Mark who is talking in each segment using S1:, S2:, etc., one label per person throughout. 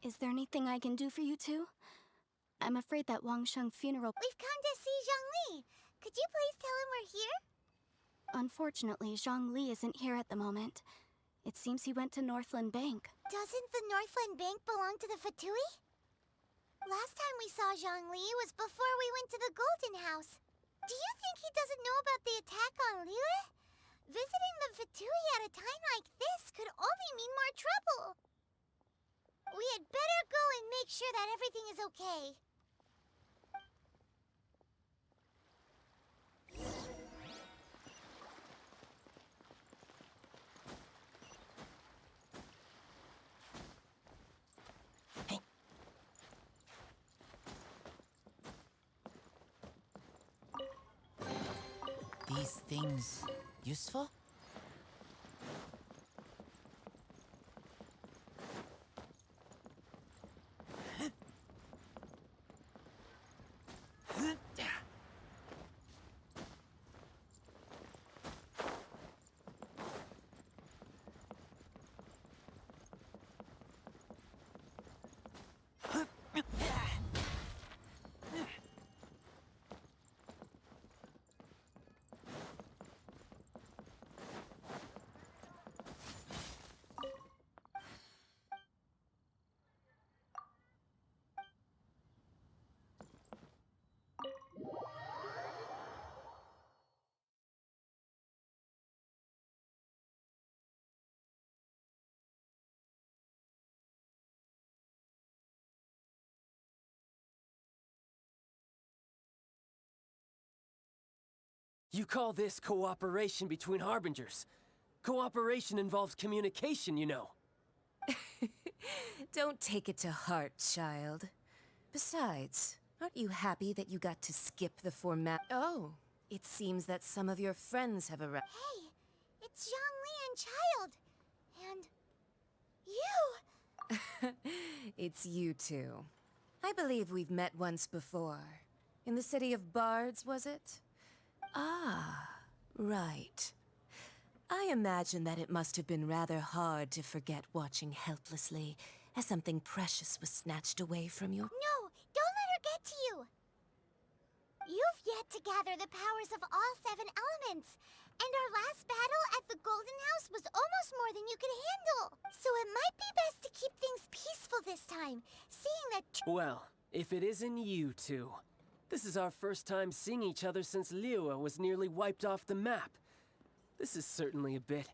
S1: Is there anything I can do for you two? I'm afraid that Wang Sheng funeral...
S2: We've come to see Zhongli. Could you please tell him we're here?
S1: Unfortunately, Zhongli isn't here at the moment. It seems he went to Northland Bank.
S2: Doesn't the Northland Bank belong to the Fatui? Last time we saw Zhongli was before we went to the Golden House. Do you think he doesn't know about the attack on Liyue? Visiting the Fatui at a time like this could only mean more trouble. We had better go and make sure that everything is okay.
S3: These things useful?
S4: You call this cooperation between Harbingers? Cooperation involves communication, you know.
S5: Don't take it to heart, child. Besides, aren't you happy that you got to skip the format? Oh, it seems that some of your friends have arrived.
S2: Hey, it's Zhongli and Child. And you!
S5: It's you two. I believe we've met once before. In the city of Bards, was it? Ah, right. I imagine that it must have been rather hard to forget watching helplessly as something precious was snatched away from you.
S2: No, don't let her get to you! You've yet to gather the powers of all 7 elements, and our last battle at the Golden House was almost more than you could handle. So it might be best to keep things peaceful this time, seeing that...
S4: Well, if it isn't you two. This is our first time seeing each other since Liyue was nearly wiped off the map. This is certainly a bit...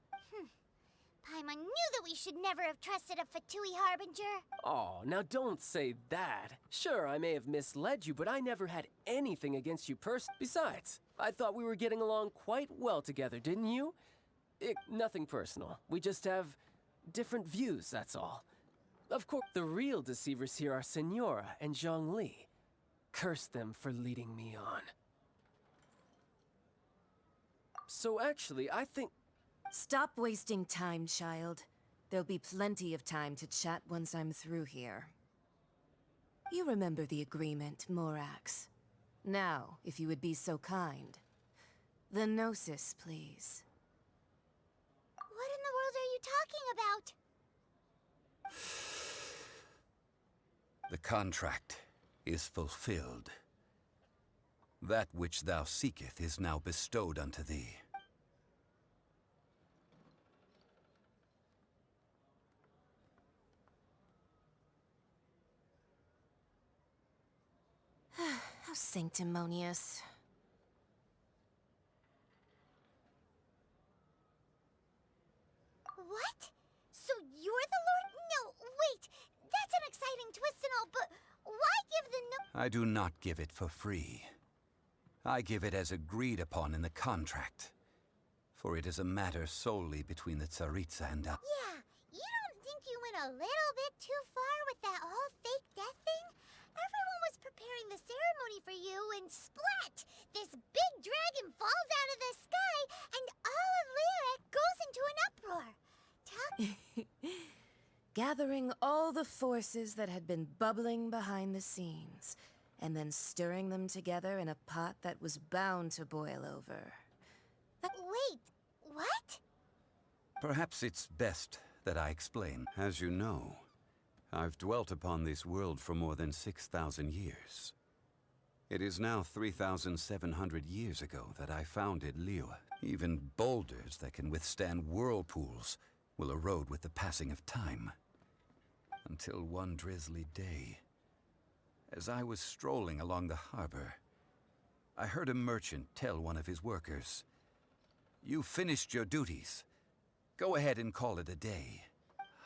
S2: Paimon knew that we should never have trusted a Fatui Harbinger.
S4: Oh, now don't say that. Sure, I may have misled you, but I never had anything against you personally. Besides, I thought we were getting along quite well together, didn't you? Nothing personal. We just have different views, that's all. Of course, the real deceivers here are Senora and Zhongli. Curse them for leading me on. So actually, I think...
S5: Stop wasting time, child. There'll be plenty of time to chat once I'm through here. You remember the agreement, Morax. Now, if you would be so kind. The Gnosis, please.
S2: What in the world are you talking about?
S6: The contract is fulfilled. That which thou seeketh is now bestowed unto thee.
S5: How sanctimonious.
S2: What? So you're the Lord? No, wait! That's an exciting twist and all, but why give the no-
S6: I do not give it for free. I give it as agreed upon in the contract. For it is a matter solely between the Tsaritsa and I.
S2: Yeah, you don't think you went a little bit too far with that whole fake death thing? Everyone was preparing the ceremony for you, and splat! This big dragon falls out of the sky, and all of Liyue goes into an uproar.
S5: Gathering all the forces that had been bubbling behind the scenes, and then stirring them together in a pot that was bound to boil over.
S2: Wait, what?
S6: Perhaps it's best that I explain. As you know, I've dwelt upon this world for more than 6,000 years. It is now 3,700 years ago that I founded Liyue. Even boulders that can withstand whirlpools will erode with the passing of time. Until one drizzly day, as I was strolling along the harbor, I heard a merchant tell one of his workers, "You finished your duties. Go ahead and call it a day."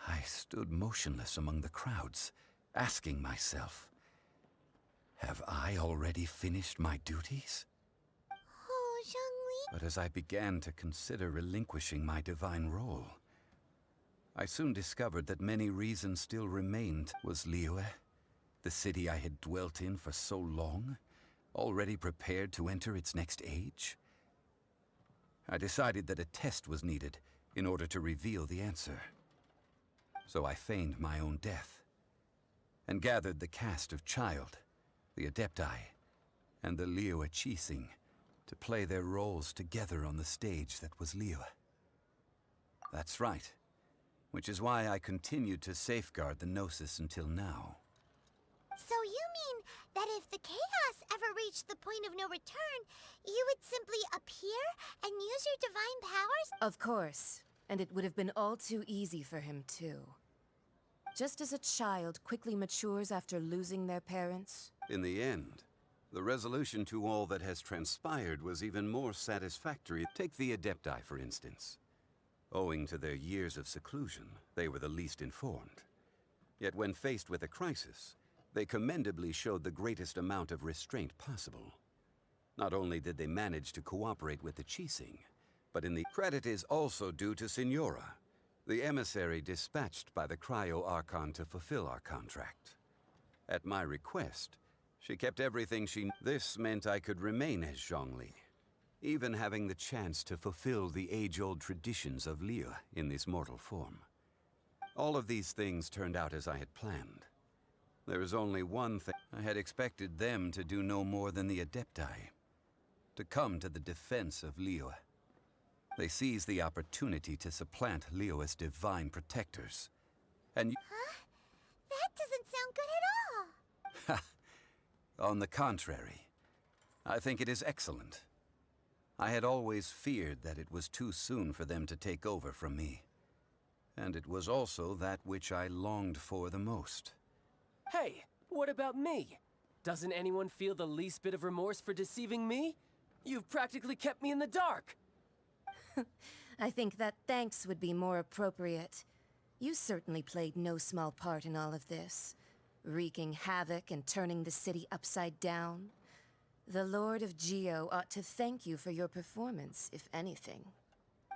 S6: I stood motionless among the crowds, asking myself, have I already finished my duties?
S2: Oh, Zhongli.
S6: But as I began to consider relinquishing my divine role, I soon discovered that many reasons still remained. Was Liyue, the city I had dwelt in for so long, already prepared to enter its next age? I decided that a test was needed in order to reveal the answer. So I feigned my own death, and gathered the cast of Childe, the Adepti, and the Liyue Qixing to play their roles together on the stage that was Liyue. That's right, which is why I continued to safeguard the Gnosis until now.
S2: So you mean that if the chaos ever reached the point of no return, you would simply appear and use your divine powers?
S5: Of course. And it would have been all too easy for him, too. Just as a child quickly matures after losing their parents.
S6: In the end, the resolution to all that has transpired was even more satisfactory. Take the Adepti, for instance. Owing to their years of seclusion, they were the least informed. Yet when faced with a crisis, they commendably showed the greatest amount of restraint possible. Not only did they manage to cooperate with the Qixing, but in the credit is also due to Signora, the emissary dispatched by the Cryo Archon to fulfill our contract. At my request, she kept everything she... This meant I could remain as Zhongli, even having the chance to fulfill the age-old traditions of Liyue in this mortal form. All of these things turned out as I had planned. There is only one thing. I had expected them to do no more than the Adepti, to come to the defense of Liyue. They seized the opportunity to supplant Liyue's divine protectors. And
S2: Huh? That doesn't sound good at all.
S6: on the contrary, I think it is excellent. I had always feared that it was too soon for them to take over from me. And it was also that which I longed for the most.
S4: Hey, what about me? Doesn't anyone feel the least bit of remorse for deceiving me? You've practically kept me in the dark.
S5: I think that thanks would be more appropriate. You certainly played no small part in all of this, wreaking havoc and turning the city upside down. The Lord of Geo ought to thank you for your performance, if anything.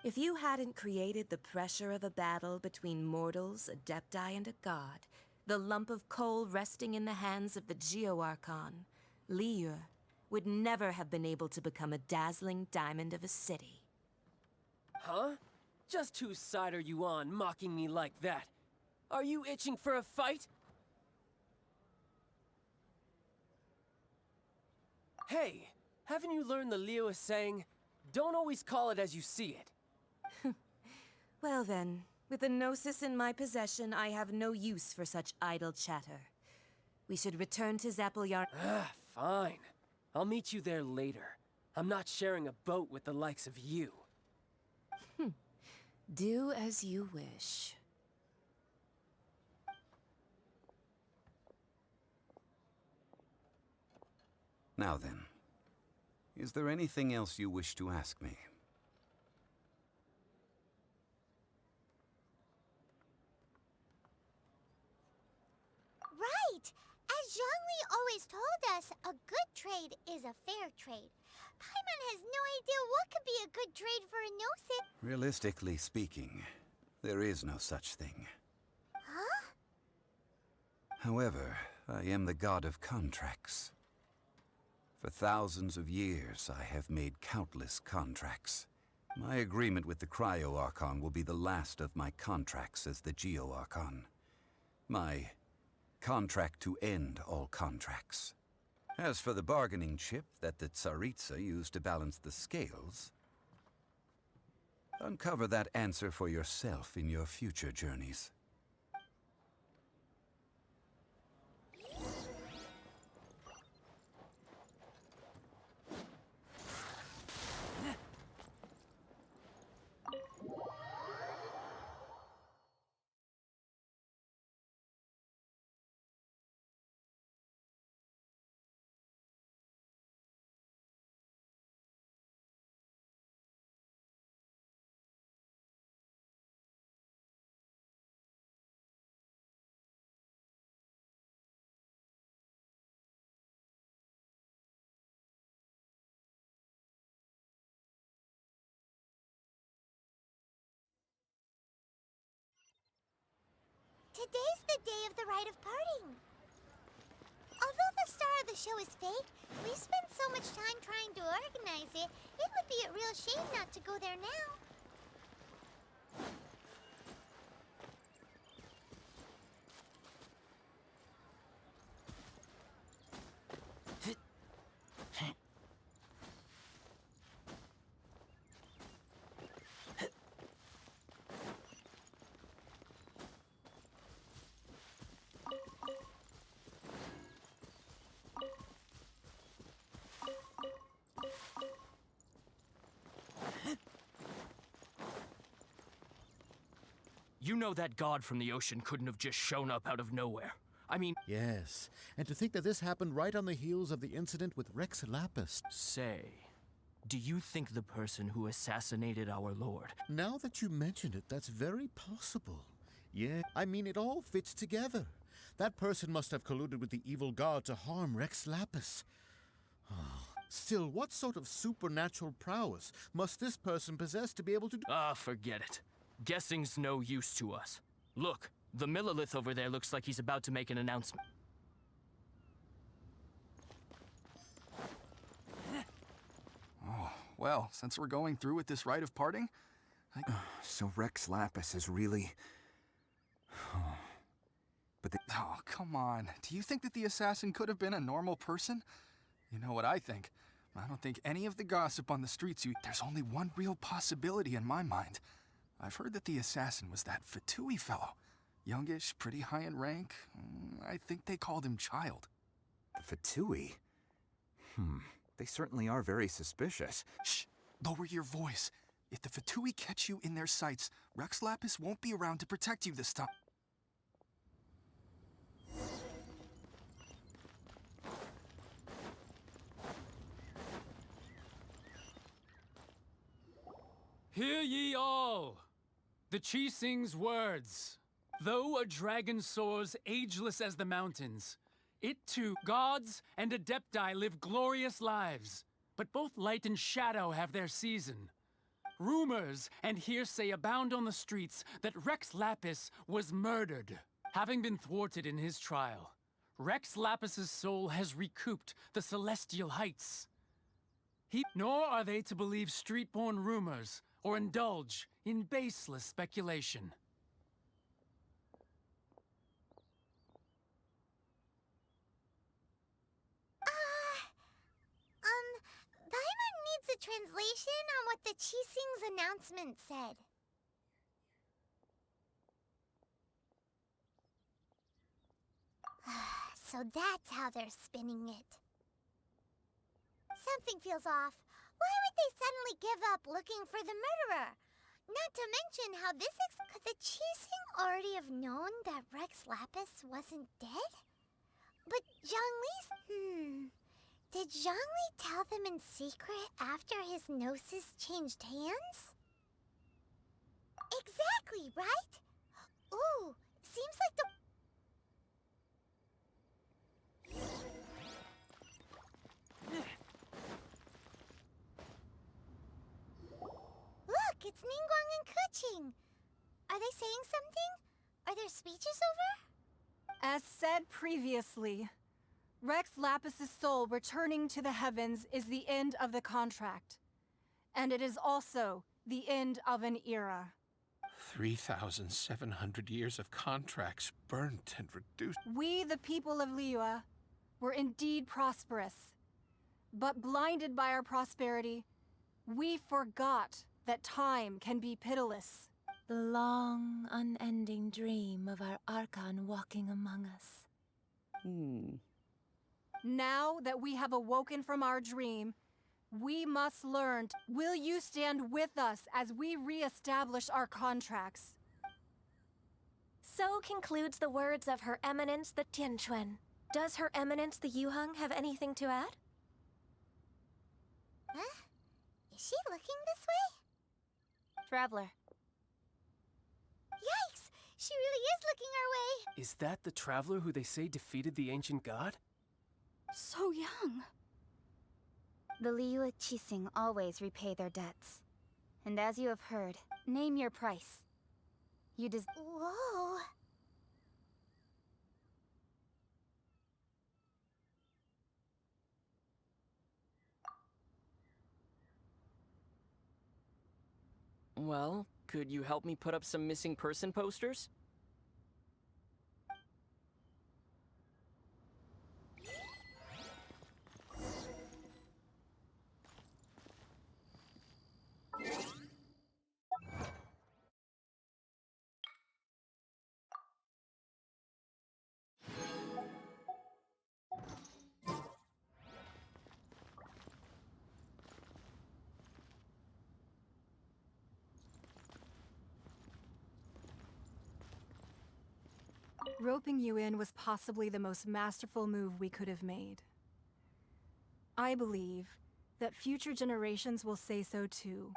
S5: If you hadn't created the pressure of a battle between mortals, Adepti, and a god, the lump of coal resting in the hands of the Geo Archon, Liyue, would never have been able to become a dazzling diamond of a city.
S4: Huh? Just whose side are you on, mocking me like that? Are you itching for a fight? Hey, haven't you learned the Liyue saying, don't always call it as you see it?
S5: Well then, with the Gnosis in my possession, I have no use for such idle chatter. We should return to Zapelyarn.
S4: Fine. I'll meet you there later. I'm not sharing a boat with the likes of you.
S5: Do as you wish.
S6: Now then, is there anything else you wish to ask me?
S2: Right! As Zhongli always told us, a good trade is a fair trade. Paimon has no idea what could be a good trade for a Gnosis.
S6: Realistically speaking, there is no such thing.
S2: Huh?
S6: However, I am the god of contracts. For thousands of years, I have made countless contracts. My agreement with the Cryo Archon will be the last of my contracts as the Geo Archon. My contract to end all contracts. As for the bargaining chip that the Tsaritsa used to balance the scales, uncover that answer for yourself in your future journeys.
S2: today's the day of the rite of parting. Although the star of the show is fake, we've spent so much time trying to organize it, it would be a real shame not to go there now.
S7: You know that god from the ocean couldn't have just shown up out of nowhere. I mean,
S8: Yes, and to think that this happened right on the heels of the incident with Rex Lapis.
S7: say, do you think the person who assassinated our lord?
S8: Now that you mention it, that's very possible. Yeah, I mean, it all fits together. That person must have colluded with the evil god to harm Rex Lapis. Still, what sort of supernatural prowess must this person possess to be able to do?
S7: Ah, forget it. Guessing's no use to us. Look, the Millilith over there looks like he's about to make an announcement.
S9: Well, since we're going through with this rite of parting,
S10: So Rex Lapis is really... But
S9: oh, come on. Do you think that the assassin could have been a normal person? You know what I think? I don't think any of the gossip on the streets There's only one real possibility in my mind. I've heard that the assassin was that Fatui fellow. Youngish, pretty high in rank. I think they called him Child.
S10: the Fatui? They certainly are very suspicious.
S9: Shh! Lower your voice. If the Fatui catch you in their sights, Rex Lapis won't be around to protect you this time.
S11: Hear ye all! The Qixing's words. Though a dragon soars ageless as the mountains, it too, gods and adepti live glorious lives. But both light and shadow have their season. Rumors and hearsay abound on the streets that Rex Lapis was murdered. Having been thwarted in his trial, Rex Lapis's soul has recouped the celestial heights. Nor are they to believe street-born rumors or indulge in baseless speculation.
S2: Paimon needs a translation on what the Qixing's announcement said. So that's how they're spinning it. Something feels off. Why would they suddenly give up looking for the murderer? Not to mention how could the Qixing already have known that Rex Lapis wasn't dead? But Zhongli, did Zhongli tell them in secret after his gnosis changed hands? Exactly, right? Ooh, seems like the... Look, it's Ningguang and Keqing. Are they saying something? Are their speeches over?
S12: As said previously, Rex Lapis's soul returning to the heavens is the end of the contract. And it is also the end of an era.
S13: 3,700 years of contracts burnt and reduced.
S12: We, the people of Liyue, were indeed prosperous. But blinded by our prosperity, we forgot that time can be pitiless.
S5: The long, unending dream of our Archon walking among us.
S12: Now that we have awoken from our dream, we must learn. Will you stand with us as we re-establish our contracts?
S1: So concludes the words of Her Eminence the Tianquan. Does Her Eminence the Yuheng have anything to add?
S2: Huh? Is she looking this way?
S1: Traveler.
S2: Yikes! She really is looking our way!
S4: Is that the traveler who they say defeated the ancient god?
S1: So young. The Liyue Qixing always repay their debts. And as you have heard, name your price. You
S2: Whoa!
S3: Well, could you help me put up some missing person posters?
S12: Roping you in was possibly the most masterful move we could have made. I believe that future generations will say so too.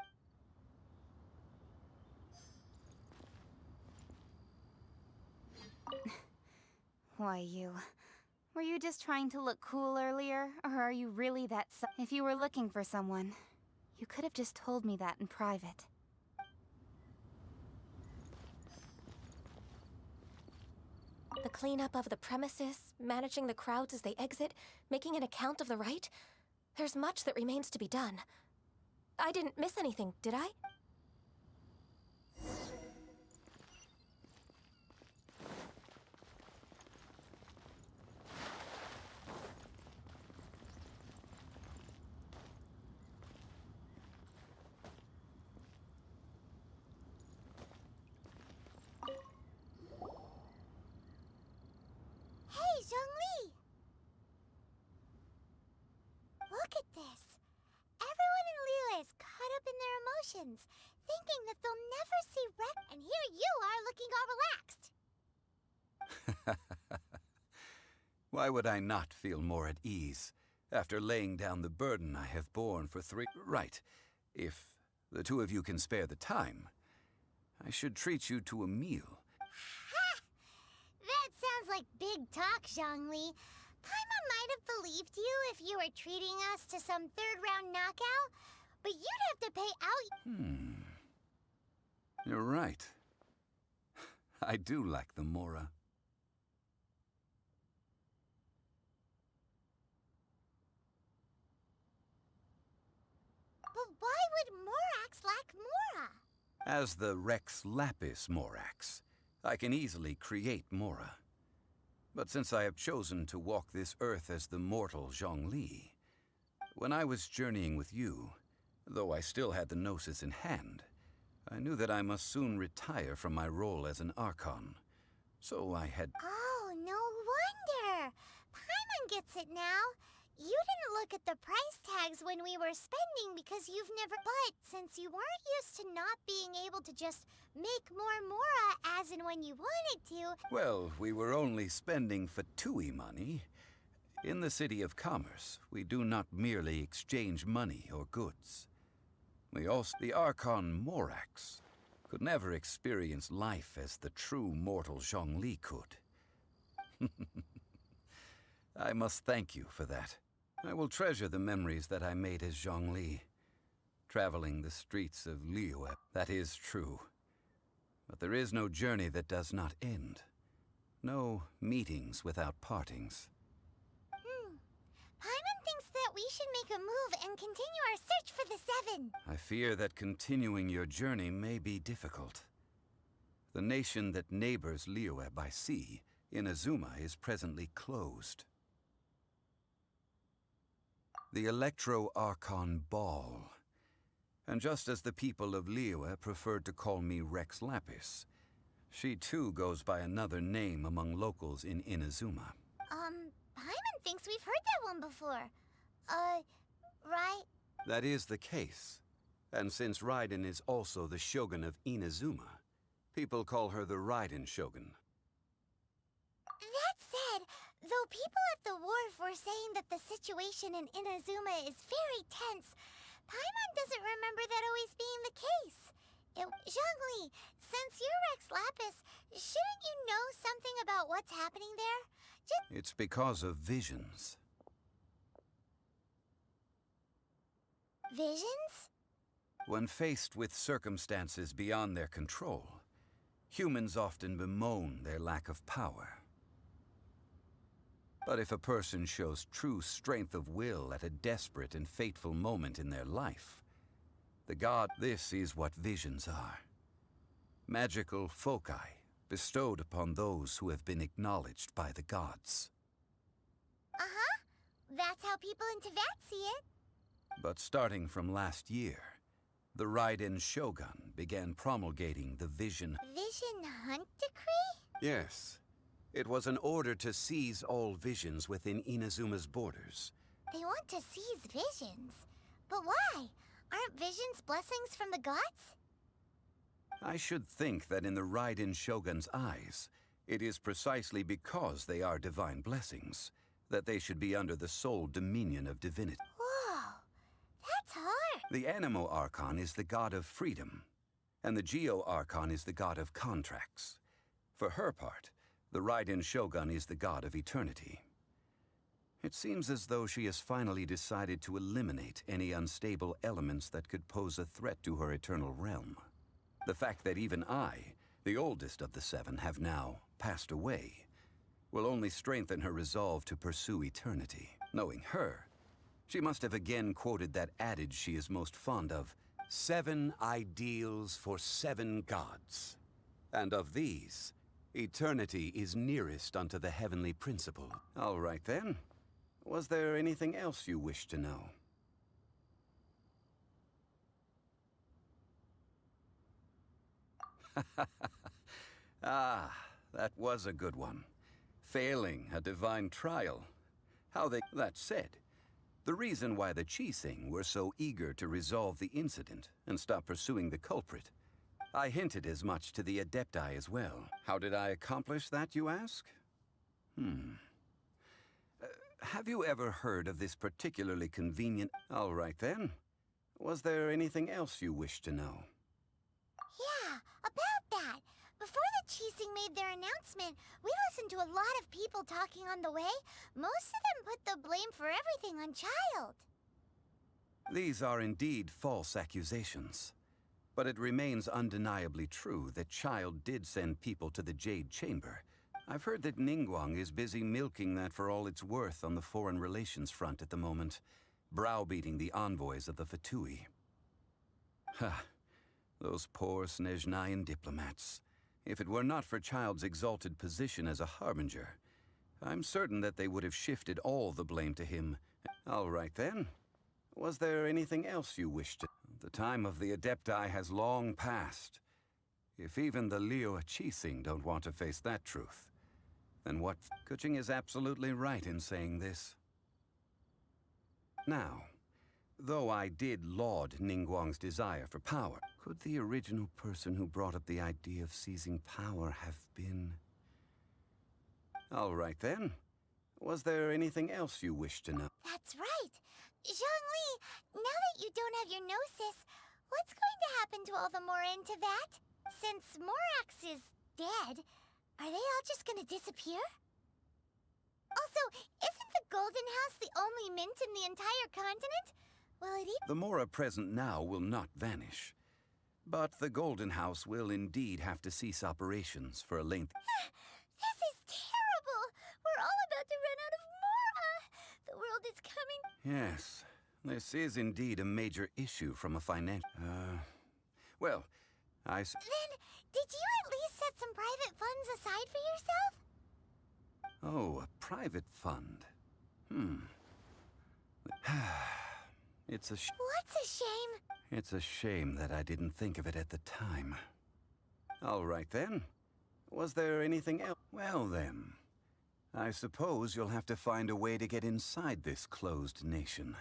S2: Why, were you just trying to look cool earlier? Or are you really that if you were looking for someone, you could have just told me that in private.
S14: The cleanup of the premises, managing the crowds as they exit, making an account of the rite. There's much that remains to be done. I didn't miss anything, did I?
S2: Hey, Zhongli! Look at this. Everyone in Liyue is caught up in their emotions, thinking that they'll never see Rex, and here you are looking all relaxed.
S6: Why would I not feel more at ease after laying down the burden I have borne for 3... Right. If the two of you can spare the time, I should treat you to a meal.
S2: Ha! That sounds like big talk, Zhongli. Paimon might have believed you if you were treating us to some third-round knockout, but you'd have to pay out...
S6: You're right. I do like the Mora.
S2: But why would Morax lack Mora?
S6: As the Rex Lapis Morax, I can easily create Mora. But since I have chosen to walk this earth as the mortal Zhongli, when I was journeying with you, though I still had the Gnosis in hand, I knew that I must soon retire from my role as an Archon. So I had...
S2: Oh, no wonder! Paimon gets it now. You didn't look at the price tags when we were spending because you've never... But since you weren't used to not being able to just make more Mora as and when you wanted to...
S6: Well, we were only spending Fatui money. In the City of Commerce, we do not merely exchange money or goods. We also... The Archon Morax could never experience life as the true mortal Zhongli could. I must thank you for that. I will treasure the memories that I made as Zhongli, traveling the streets of Liyue. That is true. But there is no journey that does not end. No meetings without partings.
S2: Paimon thinks that we should make a move and continue our search for the Seven.
S6: I fear that continuing your journey may be difficult. The nation that neighbors Liyue by sea, Inazuma, is presently closed. The Electro-Archon Ball. And just as the people of Liyue preferred to call me Rex Lapis, she too goes by another name among locals in Inazuma.
S2: Paimon thinks we've heard that one before. Right?
S6: That is the case. And since Raiden is also the Shogun of Inazuma, people call her the Raiden Shogun.
S2: That said, though people at the wharf were saying that the situation in Inazuma is very tense, Paimon doesn't remember that always being the case. Zhongli, since you're Rex Lapis, shouldn't you know something about what's happening there?
S6: It's because of visions.
S2: Visions?
S6: When faced with circumstances beyond their control, humans often bemoan their lack of power. But if a person shows true strength of will at a desperate and fateful moment in their life, The god, this is what visions are. Magical foci bestowed upon those who have been acknowledged by the gods.
S2: Uh-huh. That's how people in Teyvat see it.
S6: But starting from last year, the Raiden Shogun began promulgating the Vision...
S2: Vision Hunt Decree?
S6: Yes. It was an order to seize all visions within Inazuma's borders.
S2: They want to seize visions. But why? Aren't visions blessings from the gods?
S6: I should think that in the Raiden Shogun's eyes, it is precisely because they are divine blessings that they should be under the sole dominion of divinity.
S2: Whoa, that's hard.
S6: The Anemo Archon is the god of freedom, and the Geo Archon is the god of contracts. For her part, the Raiden Shogun is the god of eternity. It seems as though she has finally decided to eliminate any unstable elements that could pose a threat to her eternal realm. The fact that even I, the oldest of the seven, have now passed away, will only strengthen her resolve to pursue eternity. Knowing her, she must have again quoted that adage she is most fond of, 7 ideals for 7 gods. And of these, eternity is nearest unto the heavenly principle. All right then. Was there anything else you wished to know? Ah, that was a good one. Failing a divine trial. That said, the reason why the Qixing were so eager to resolve the incident and stop pursuing the culprit, I hinted as much to the Adepti as well. How did I accomplish that, you ask? Have you ever heard of this particularly convenient... All right then. Was there anything else you wish to know?
S2: Yeah, about that. Before the Qixing made their announcement, we listened to a lot of people talking on the way. Most of them put the blame for everything on Childe.
S6: These are indeed false accusations. But it remains undeniably true that Childe did send people to the Jade Chamber. I've heard that Ningguang is busy milking that for all it's worth on the foreign relations front at the moment, browbeating the envoys of the Fatui. Ha! Those poor Snezhnayan diplomats. If it were not for Childe's exalted position as a harbinger, I'm certain that they would have shifted all the blame to him. All right then. Was there anything else you wished to... The time of the Adepti has long passed. If even the Liyue Qixing don't want to face that truth, then what... Keqing is absolutely right in saying this. Now, though I did laud Ningguang's desire for power, could the original person who brought up the idea of seizing power have been... All right then. Was there anything else you wished to know?
S2: That's right. Zhongli, now that you don't have your gnosis, what's going to happen to all the Mora in Teyvat? Since Morax is dead, are they all just gonna disappear? Also, isn't the Golden House the only mint in the entire continent? Will it
S6: The Mora present now will not vanish. But the Golden House will indeed have to cease operations for a length...
S2: This is terrible! We're all about to run out of Mora! The world is coming...
S6: Yes, this is indeed a major issue from a financial... Well,
S2: Then, did you at least set some private funds aside for yourself?
S6: Oh, a private fund. It's a
S2: What's a shame?
S6: It's a shame that I didn't think of it at the time. All right then. Was there anything else? Well then, I suppose you'll have to find a way to get inside this closed nation.